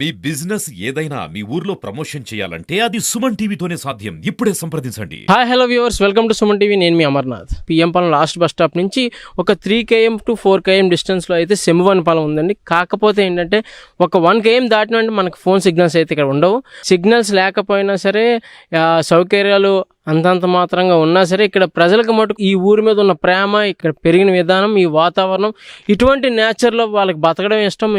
మీ business ఏదైనా మీ ఊర్లో promotion చేయాలంటే అది సుమన్ టీవీతోనే సాధ్యం. ఇప్పుడే సంప్రదించండి. Hi hello viewers, welcome to Suman TV. నేను మీ Amarnath. PM Palem last bus stop నుంచి ఒక 3 km to 4 km డిస్టెన్స్లో అయితే సెంబువనిపాలెం ఉందండి. కాకపోతే ఏంటంటే ఒక 1 km దాటినంటే మనకు ఫోన్ సిగ్నల్స్ అయితే ఇక్కడ ఉండవు. సిగ్నల్స్ లేకపోయినా సరే సౌకర్యాలు అంతంత మాత్రంగా ఉన్నా సరే ఇక్కడ ప్రజలకు మటుకు ఈ ఊరి మీద ఉన్న ప్రేమ, ఇక్కడ పెరిగిన విధానం, ఈ వాతావరణం, ఇటువంటి నేచర్లో వాళ్ళకి బతకడం ఇష్టం.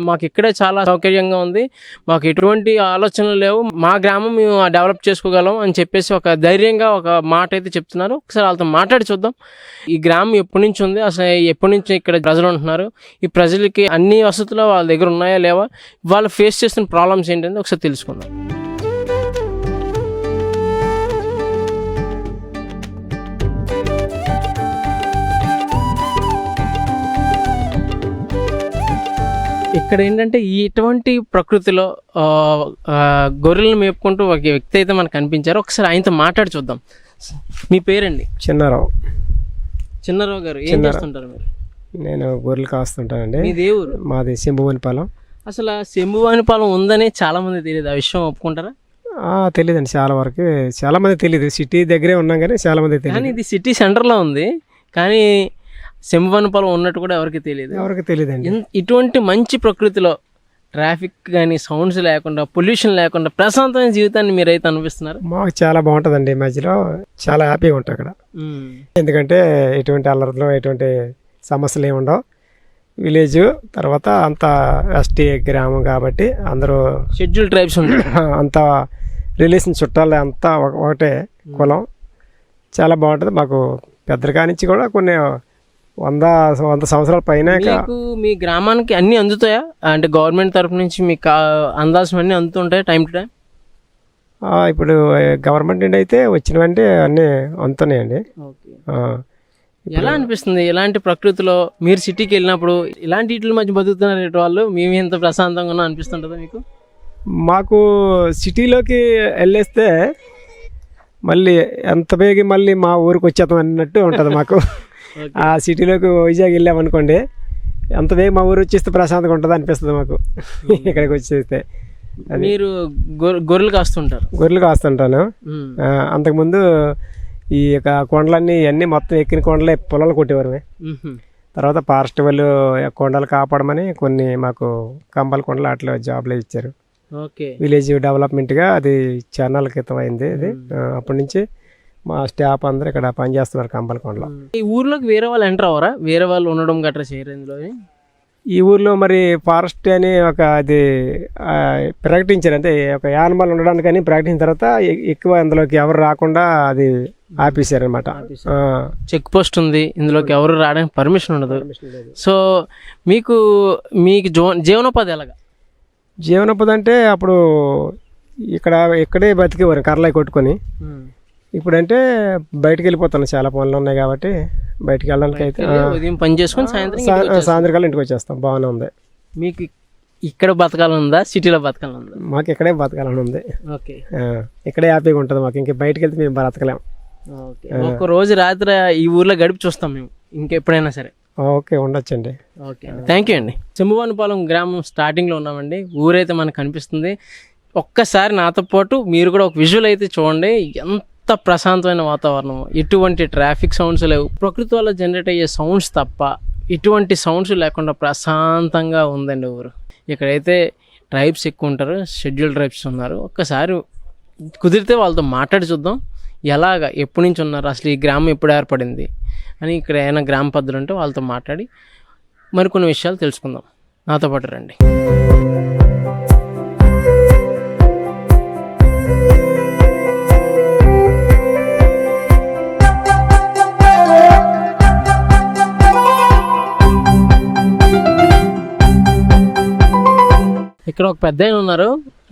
మాకు ఇక్కడే చాలా సౌకర్యంగా ఉంది, మాకు ఎటువంటి ఆలోచనలు లేవు, మా గ్రామం మేము డెవలప్ చేసుకోగలం అని చెప్పేసి ఒక ధైర్యంగా ఒక మాట అయితే చెప్తున్నారు. ఒకసారి వాళ్ళతో మాట్లాడి చూద్దాం. ఈ గ్రామం ఎప్పటి నుంచి ఉంది, అసలు ఎప్పటి నుంచి ఇక్కడ ప్రజలు ఉంటున్నారు, ఈ ప్రజలకి అన్ని వసతులు వాళ్ళ దగ్గర ఉన్నాయా లేవా, వాళ్ళు ఫేస్ చేస్తున్న ప్రాబ్లమ్స్ ఏంటంటే ఒకసారి తెలుసుకుందాం. ఇక్కడ ఏంటంటే ఇటువంటి ప్రకృతిలో గొర్రెలను మేపుకుంటూ ఒక వ్యక్తి అయితే మనకు కనిపించారు. ఒకసారి ఆయనతో మాట్లాడి చూద్దాం. మీ పేరండి? చిన్నారావు. చిన్నారావు గారు ఏం చేస్తుంటారు మీరు? నేను గొర్రెలు కాస్తుంటానండి. మీ దేవురు? మాది సెంబువనిపాలెం. అసలు సెంబువనిపాలెం ఉందని చాలా మంది తెలియదు, ఆ విషయం ఒప్పుకుంటారా? తెలియదండి, చాలా వరకు చాలా మంది తెలియదు. సిటీ దగ్గరే ఉన్నాం కానీ చాలా మంది తెలియదు. కానీ ఇది సిటీ సెంటర్లో ఉంది, కానీ సెంబువనిపాలెం ఉన్నట్టు కూడా ఎవరికి తెలియదండి. ఇటువంటి మంచి ప్రకృతిలో ట్రాఫిక్ కానీ సౌండ్స్ లేకుండా, పొల్యూషన్ లేకుండా ప్రశాంతమైన జీవితాన్ని మీరైతే అనిపిస్తున్నారు. మాకు చాలా బాగుంటుందండి. మధ్యలో చాలా హ్యాపీగా ఉంటాం ఇక్కడ. ఎందుకంటే ఎటువంటి అల్లర్లు, ఎటువంటి సమస్యలు ఏమి ఉండవు. విలేజ్ తర్వాత అంత ఎస్టీ గ్రామం కాబట్టి అందరూ షెడ్యూల్ ట్రైబ్స్ ఉంటాయి. అంత రిలేషన్ చుట్టాలు అంతా ఒకటే కులం. చాలా బాగుంటుంది. మాకు పెద్దరికా నుంచి కూడా కొన్ని 100 సంవత్సరాల పైన. మీ గ్రామానికి అన్నీ అందుతాయా? అంటే గవర్నమెంట్ తరఫు నుంచి మీకు అందాల్సినవన్నీ అందుతుంటాయి టైం టు టైం? ఇప్పుడు గవర్నమెంట్ నుండి అయితే వచ్చినవంటే అన్నీ అందుతున్నాయండి. ఎలా అనిపిస్తుంది ఇలాంటి ప్రకృతిలో మీరు సిటీకి వెళ్ళినప్పుడు? ఇలాంటి వీటి మధ్య బతుకుతున్నారు వాళ్ళు, మేము ఎంత ప్రశాంతంగా ఉన్నా అనిపిస్తుంటుందా మీకు? మాకు సిటీలోకి వెళ్ళేస్తే మళ్ళీ ఎంత బేగి మళ్ళీ మా ఊరికి వచ్చేద్దాం అన్నట్టు ఉంటుంది మాకు. ఆ సిటీలోకి వైజాగ్ వెళ్ళామనుకోండి, ఎంత వేగం మా ఊరు వచ్చేస్తే ప్రశాంతంగా ఉంటుంది అనిపిస్తుంది మాకు. ఇక్కడికి వచ్చేస్తే మీరు గొర్రెలు కాస్తుంటారు? గొర్రెలు కాస్తుంటాను. అంతకుముందు ఈ యొక్క కొండలన్నీ ఇవన్నీ మొత్తం ఎక్కిన కొండలే పొలాలు కొట్టేవారు. తర్వాత ఫారెస్ట్ వాళ్ళు కొండలు కాపాడమని కొన్ని మాకు కంబల కొండలు అట్లా జాబ్లు ఇచ్చారు. విలేజ్ డెవలప్మెంట్గా అది చాన్నాళ్ళ క్రితం అయింది. అది అప్పటి నుంచి మా స్టాఫ్ అందరూ ఇక్కడ పనిచేస్తున్నారు కంబలకొండలో. ఈ ఊర్లోకి వేరే వాళ్ళు ఎంటర్ అవ్వరా? వేరే వాళ్ళు ఉండడం గట్రా చేయరు ఇందులో? ఈ ఊర్లో మరి ఫారెస్ట్ అని ఒక అది ప్రకటించారు. అంటే ఒక యానిమల్ ఉండడానికని ప్రకటించిన తర్వాత ఎక్కువ ఇందులోకి ఎవరు రాకుండా అది ఆపేశారు అనమాట. చెక్ పోస్ట్ ఉంది, ఇందులోకి ఎవరు రావడానికి పర్మిషన్ ఉండదు. సో మీకు జీవనోపాధి ఎలాగా? జీవనోపాధి అంటే అప్పుడు ఇక్కడే బతికేవారు కర్రలై కొట్టుకొని. ఇప్పుడంటే బయటకు వెళ్ళిపోతాను, చాలా పనులు ఉన్నాయి కాబట్టి బయటకు వెళ్ళడానికి అయితే ఉదయం పని చేసుకొని సాయంత్రకాలం ఇంటికి వచ్చేస్తాం. బాగానే ఉంది. మీకు ఇక్కడ బతకాలని ఉందా, సిటీలో బతకాలని ఉందా? మాకు ఇక్కడే బతకాలని ఉంది. ఓకే, ఇక్కడే హ్యాపీగా ఉంటుంది మాకు. ఇంక బయటకు వెళ్తే మేము బ్రతకలేం. ఒక రోజు రాత్రి ఈ ఊర్లో గడిపి చూస్తాం మేము ఇంకెప్పుడైనా సరే. ఓకే, ఉండొచ్చండి. ఓకే, థ్యాంక్ యూ అండి. సెంబువనిపాలెం గ్రామం స్టార్టింగ్లో ఉన్నామండి. ఊరైతే మనకు కనిపిస్తుంది. ఒక్కసారి నాతో పాటు మీరు కూడా ఒక విజువల్ అయితే చూడండి. ఎంత ప్రశాంతమైన వాతావరణం, ఎటువంటి ట్రాఫిక్ సౌండ్స్ లేవు, ప్రకృతి వల్ల జనరేట్ అయ్యే సౌండ్స్ తప్ప ఎటువంటి సౌండ్స్ లేకుండా ప్రశాంతంగా ఉందండి ఊరు. ఇక్కడైతే ట్రైబ్స్ ఎక్కువ ఉంటారు, షెడ్యూల్ ట్రైబ్స్ ఉన్నారు. ఒక్కసారి కుదిరితే వాళ్ళతో మాట్లాడి చూద్దాం. ఎలాగా, ఎప్పటి నుంచి ఉన్నారు, అసలు ఈ గ్రామం ఎప్పుడు ఏర్పడింది అని, ఇక్కడ ఏమైనా గ్రామ పద్ధతులు ఉంటే వాళ్ళతో మాట్లాడి మరికొన్ని విషయాలు తెలుసుకుందాం. నాతో పాటు రండి. ఇక్కడ ఒక పెద్ద ఆయన ఉన్నారు,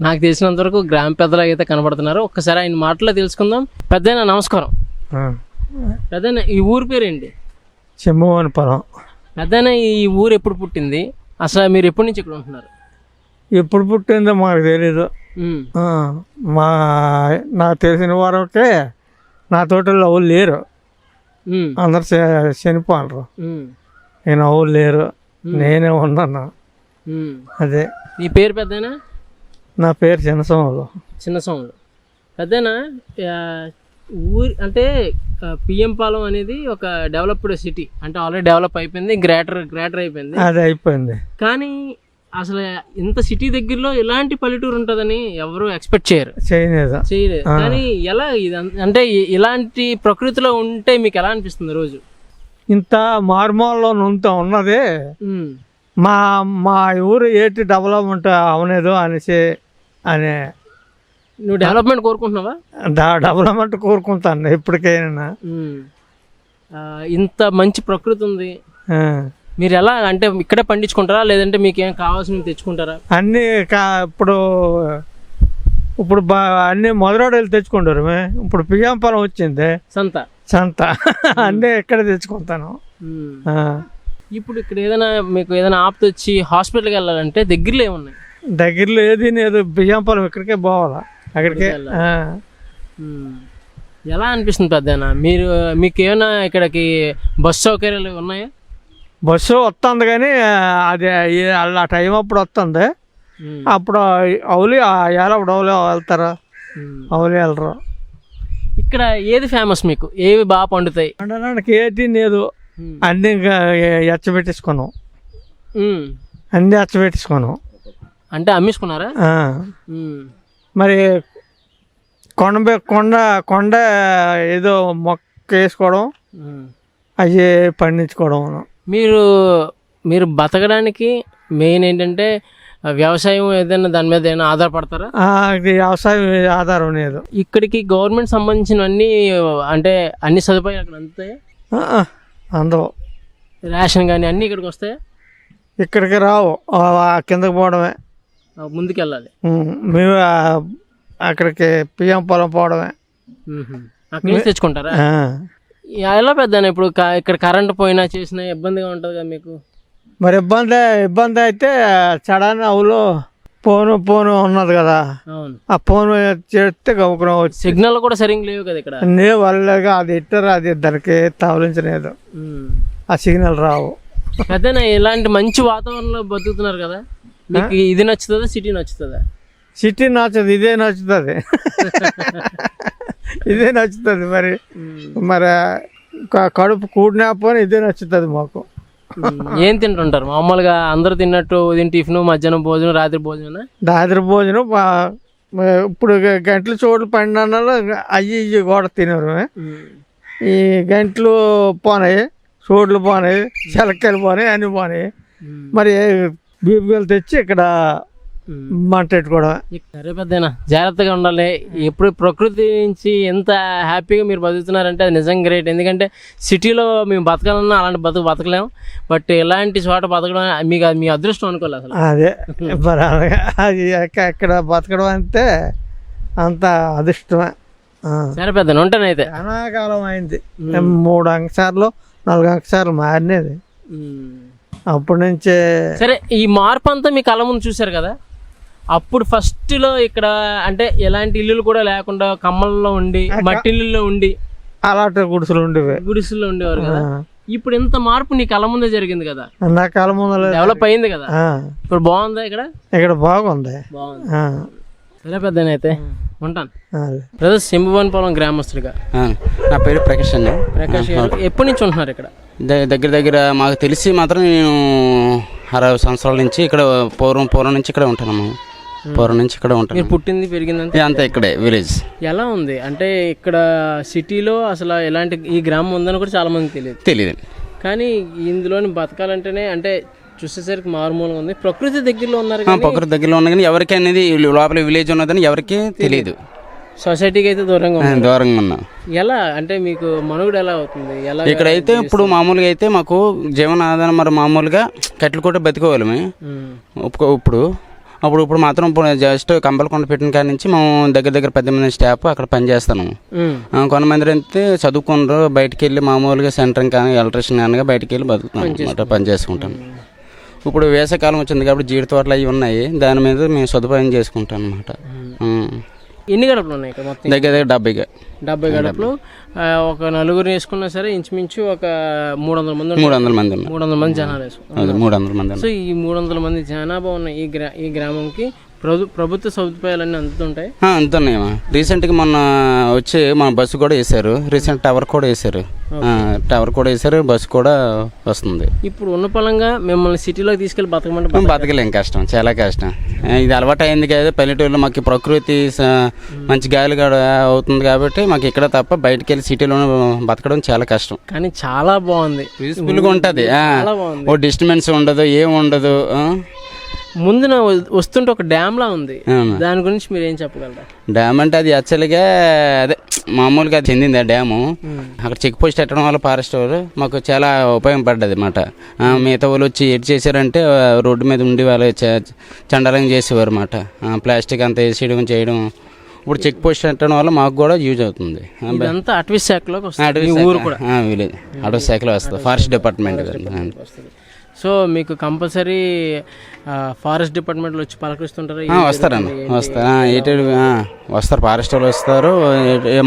నాకు తెలిసినంత వరకు గ్రామ పెద్దలాగా అయితే కనబడుతున్నారు. ఒక్కసారి ఆయన మాటలో తెలుసుకుందాం. పెద్దయినా నమస్కారం. పెద్దయినా ఈ ఊరు పేరేంటి? సెంబువనిపాలెం. పెద్దయినా ఈ ఊరు ఎప్పుడు పుట్టింది? అసలు మీరు ఎప్పటి నుంచి ఇక్కడ ఉంటున్నారు? ఎప్పుడు పుట్టిందో మాకు తెలీదు. నాకు తెలిసిన వరకే నా తోటలో ఎవరు లేరు, అందరు చనిపోరు. నేను ఎవరు లేరు, నేనే ఉన్నాను. అదే. నీ పేరు పెద్దనా? నా పేరు చిన్నసోములు. చిన్న సోములు. పెద్దనా ఊరి అంటే పిఎం పాలెం అనేది ఒక డెవలప్డ్ సిటీ, అంటే ఆల్రెడీ డెవలప్ అయిపోయింది, గ్రేటర్ అయిపోయింది. అది అయిపోయింది. కానీ అసలు ఇంత సిటీ దగ్గరలో ఇలాంటి పల్లెటూరు ఉంటుందని ఎవరు ఎక్స్పెక్ట్ చేయలేదు. కానీ ఎలా ఇది అంటే ఇలాంటి ప్రకృతిలో ఉంటే మీకు ఎలా అనిపిస్తుంది రోజు? ఇంత మారుమూలలో ఉన్నది మా మా ఊరు ఏటి డెవలప్మెంట్ అవలేదు అనేసి అనే. నువ్వు డెవలప్మెంట్ కోరుకుంటున్నావా? డెవలప్మెంట్ కోరుకుంటాను ఎప్పటికైనా. ఇంత మంచి ప్రకృతి ఉంది, మీరు ఎలా అంటే ఇక్కడే పండించుకుంటారా లేదంటే మీకు ఏం కావాల్సినవి తెచ్చుకుంటారా? అన్నీ ఇప్పుడు అన్నీ మొదలవాడలు తెచ్చుకుంటారు. ఇప్పుడు పిఎం పాలెం వచ్చింది, సంత అన్నీ ఇక్కడే తెచ్చుకుంటాను. ఇప్పుడు ఇక్కడ మీకు ఏదైనా ఆపద వచ్చి హాస్పిటల్కి వెళ్ళాలంటే దగ్గరలో ఏమున్నాయి? దగ్గరలో ఏది లేదు, బియ్యం పాలెం ఇక్కడికే పోవాలా, అక్కడికే. ఎలా అనిపిస్తుంది పెద్దనా? మీకు ఏమైనా ఇక్కడికి బస్సు సౌకర్యాలు ఉన్నాయా? బస్సు వస్తుంది కానీ అది ఆ టైం అప్పుడు వస్తుంది. అప్పుడు అవులి ఏలప్పుడు అవులే వెళ్తారు, అవులి వెళ్ళరు. ఇక్కడ ఏది ఫేమస్ మీకు? ఏవి బాగా పండుతాయి? పండడానికి ఏది లేదు, అన్నీ ఎచ్చబెట్టేసుకున్నాం. అన్నీ ఎచ్చబెట్టేసుకున్నాం అంటే అమ్మేసుకున్నారా? మరి కొండ ఏదో మొక్క వేసుకోవడం, అవి పండించుకోవడం. మీరు బతకడానికి మెయిన్ ఏంటంటే వ్యవసాయం, ఏదైనా దాని మీద ఏమైనా ఆధారపడతారా? వ్యవసాయం ఆధారం లేదు. ఇక్కడికి గవర్నమెంట్ సంబంధించిన అంటే అన్ని సదుపాయాలు అక్కడ అందుతాయా? అందవు. రేషన్ కానీ అన్నీ ఇక్కడికి వస్తాయా? ఇక్కడికి రావు, కిందకి పోవడమే, ముందుకెళ్ళాలి. మేము అక్కడికి పిఎం పాలెం పోవడమే. అక్కడి నుంచి తెచ్చుకుంటారా? ఎలా పెద్ద ఇప్పుడు ఇక్కడ కరెంట్ పోయినా చేసినా ఇబ్బందిగా ఉంటుంది కదా మీకు? మరి ఇబ్బంది అయితే చడాని అవులో ఫోను ఉన్నది కదా, ఆ ఫోన్ చేస్తే గౌకురం వచ్చి. సిగ్నల్ కూడా సరిగ్గా లేవు కదా ఇక్కడ. వాళ్ళగా అది ఇట్టరు, అది దానికి తవలించలేదు, ఆ సిగ్నల్ రావు. పెద్దనా ఇలాంటి మంచి వాతావరణంలో బతుకుతున్నారు కదా, మీకు ఇది నచ్చుతుందా సిటీ నచ్చుతుందా? సిటీ నచ్చదు, ఇదే నచ్చుతుంది. ఇదే నచ్చుతుంది. మరి కడుపు కూడినప్పుడు ఇదే నచ్చుతుంది మాకు. ఏం తింటుంటారు మామూలుగా అందరూ తిన్నట్టు? ఉదయం టిఫిన్, మధ్యాహ్నం భోజనం, రాత్రి భోజనం? రాత్రి భోజనం ఇప్పుడు గంటలు చోట్లు పడిన అయ్యి కూడా తినరు. ఈ గంటలు పోనాయి, చోట్లు పోనాయి, చిలక్కలు పోనాయి, అన్నీ పోనాయి. మరి బీపుగలు తెచ్చి ఇక్కడ మంటెట్టుకోవడం. సరే పెద్దనా, జాగ్రత్తగా ఉండాలి. ఎప్పుడు ప్రకృతి నుంచి ఎంత హ్యాపీగా మీరు బతుకుతున్నారంటే అది నిజంగా గ్రేట్. ఎందుకంటే సిటీలో మేము బతకాలన్నా అలాంటి బతకలేము, బట్ ఇలాంటి చోట బతకడం మీకు మీ అదృష్టం అనుకోలేదు అసలు. అదే మరి అది ఎక్కడ బతకడం అంటే అంత అదృష్టమే. సరే పెద్దనా, ఉంటానైతే. అనాకాలం అయింది, 3 అంకసార్లు 4 అంకసార్లు మారినది అప్పటి నుంచే. సరే, ఈ మార్పు అంతా మీ కళ్ళ ముందు చూశారు కదా, అప్పుడు ఫస్ట్లో ఇక్కడ అంటే ఎలాంటి ఇల్లులు కూడా లేకుండా కమ్మల్లో ఉండి, మట్టి ఇల్లుల్లో ఉండి, అలాంటి గుడిసెలు ఉండేవారు కదా. ఇప్పుడు ఎంత మార్పు నీ కళ్ళ ముందే జరిగింది కదా, నా కళ్ళ ముందు డెవలప్ అయింది కదా. ఇప్పుడు బాగుందా ఇక్కడ బాగుంది. సరే పెద్దనైతే ఉంటాను. బ్రదర్, సింబువన్పాలెం గ్రామస్తుడిగా నా పేరు ప్రకాష్ అండి. ప్రకాష్ గారు ఎప్పటి నుంచి ఉంటున్నారు ఇక్కడ? దగ్గర మాకు తెలిసి మాత్రం నేను 60 సంవత్సరాల నుంచి ఇక్కడ, పూర్వం నుంచి ఇక్కడ ఉంటాను. పూర్వం నుంచి ఇక్కడ ఉంటాను. మీరు పుట్టింది పెరిగిందంటే అంతా ఇక్కడే, విలేజ్. ఎలా ఉంది అంటే ఇక్కడ సిటీలో అసలు ఎలాంటి ఈ గ్రామం ఉందని కూడా చాలా మందికి తెలియదు. కానీ ఇందులోని బతకాలంటేనే అంటే చూసేసరికి మారుమూలంగా ఉంది. ప్రకృతి దగ్గరలో ఉన్నారు, ప్రకృతి దగ్గరలో ఉన్నా కానీ ఎవరికి అనేది లోపల విలేజ్ ఉన్నదని ఎవరికి తెలియదు. సొసైటీకి అయితే దూరంగా ఉన్నా. ఎలా అంటే మీకు మనుగడ ఎలా అవుతుంది? ఎలా ఇక్కడైతే ఇప్పుడు మామూలుగా అయితే మాకు జీవనాధారం మరి మామూలుగా కట్టెలు కొట్టి బతికోవాలి. ఇప్పుడు మాత్రం జస్ట్ కంపలకొండ పెట్టిన కాడి నుంచి మేము దగ్గర 10 మంది స్టాఫ్ అక్కడ పనిచేస్తాను. కొంతమంది అయితే చదువుకున్నారు, బయటికి వెళ్ళి మామూలుగా సెంటరింగ్ కానీ ఎలక్ట్రీషియన్ కానీ బయటికి వెళ్ళి బతుకుతాం అన్నమాట, పని చేసుకుంటాం. ఇప్పుడు వేసవికాలం వచ్చింది కాబట్టి జీడి తోటలు అవి ఉన్నాయి, దాని మీద మేము సదుపాయం చేసుకుంటాం అన్నమాట. ఎన్ని గడపలు ఉన్నాయి ఇక్కడ మొత్తం? దగ్గర 70 గడపలు. ఒక నలుగురు వేసుకున్నా సరే ఇంచుమించు ఒక 300 మంది 300 మంది 300 మంది జనాలు వేసుకున్నారు. 300 మంది. సో ఈ 300 మంది జనాభా ఉన్న ఈ గ్రామంకి ప్రభుత్వ సదుపాయాలన్నీ అందుతుంటాయి. అందుతున్నాయమ్మా. రీసెంట్గా మొన్న వచ్చి మన బస్సు కూడా వేశారు, రీసెంట్ టవర్ కూడా వేశారు, బస్సు కూడా వస్తుంది. ఇప్పుడు ఉన్న పలంగా మిమ్మల్ని సిటీలోకి తీసుకెళ్ళి బతకమంటే బతకలేం, కష్టం, చాలా కష్టం. ఇది అలవాటు అయింది కదా పల్లెటూరులో, మాకు ప్రకృతి మంచి గాలి కూడా అవుతుంది కాబట్టి మాకు ఇక్కడ తప్ప బయటకు వెళ్ళి సిటీలో బతకడం చాలా కష్టం. కానీ చాలా బాగుంది, పీస్ఫుల్గా ఉంటుంది, ఓ డిస్టర్బెన్స్ ఉండదు, ఏం ఉండదు. ముందున వస్తుంటే ఒక డ్యామ్ లా ఉంది, దాని గురించి మీరు ఏం చెప్పగలరా? డ్యామ్ అంటే అది యాక్చువల్గా అదే మామూలుగా చెందింది ఆ డ్యాము. అక్కడ చెక్ పోస్ట్ పెట్టడం వల్ల ఫారెస్ట్ వాళ్ళు మాకు చాలా ఉపయోగపడ్డది అన్నమాట. మిగతా వాళ్ళు వచ్చి ఎడ్ చేశారంటే రోడ్డు మీద ఉండి వాళ్ళు చండాలంగా చేసేవారు అన్నమాట. ప్లాస్టిక్ అంతా వేసేయడం చేయడం. ఇప్పుడు చెక్ పోస్ట్ పెట్టడం వల్ల మాకు కూడా యూజ్ అవుతుంది. ఇదంతా అటవీ శాఖలోకి వస్తుంది, ఊరు కూడా విలేజ్ అటవీ శాఖలో వస్తుంది, ఫారెస్ట్ డిపార్ట్మెంట్. సో మీకు కంపల్సరీ ఫారెస్ట్ డిపార్ట్మెంట్లో వచ్చి పలకరిస్తుంటారు? వస్తారన్న, వస్తారు, ఫారెస్ట్ వాళ్ళు వస్తారు,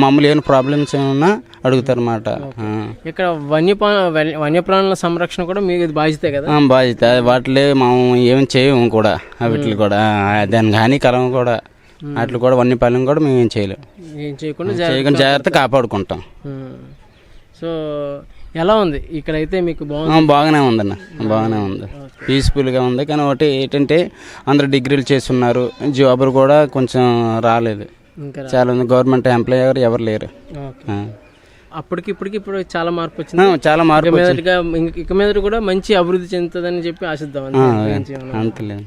మామూలు ఏమైనా ప్రాబ్లమ్స్ ఏమన్నా అడుగుతారు అన్నమాట. ఇక్కడ వన్యప్రాణుల సంరక్షణ కూడా మీకు బాధ్యతే కదా? బాధ్యత. వాటిలో మనం ఏమి చేయము కూడా, వీటిని కూడా దానికి హానికరం కూడా, వాటిని కూడా వన్యపాలెం కూడా మేము ఏం చేయలేము, ఏం చేయకుండా జాగ్రత్త కాపాడుకుంటాం. సో ఎలా ఉంది ఇక్కడైతే మీకు? బాగానే ఉందన్న, బాగానే ఉంది, పీస్ఫుల్గా ఉంది. కానీ ఒకటి ఏంటంటే అందరు డిగ్రీలు చేస్తున్నారు, జాబులు కూడా కొంచెం రాలేదు, చాలా ఉంది. గవర్నమెంట్ ఎంప్లాయర్ ఎవరు లేరు. అప్పటికి ఇప్పుడు చాలా మార్పు వచ్చింది, చాలా మార్పు. ఇక మీద కూడా మంచి అభివృద్ధి చెందుతుందని చెప్పి ఆశిద్దాం. అంతలేదు.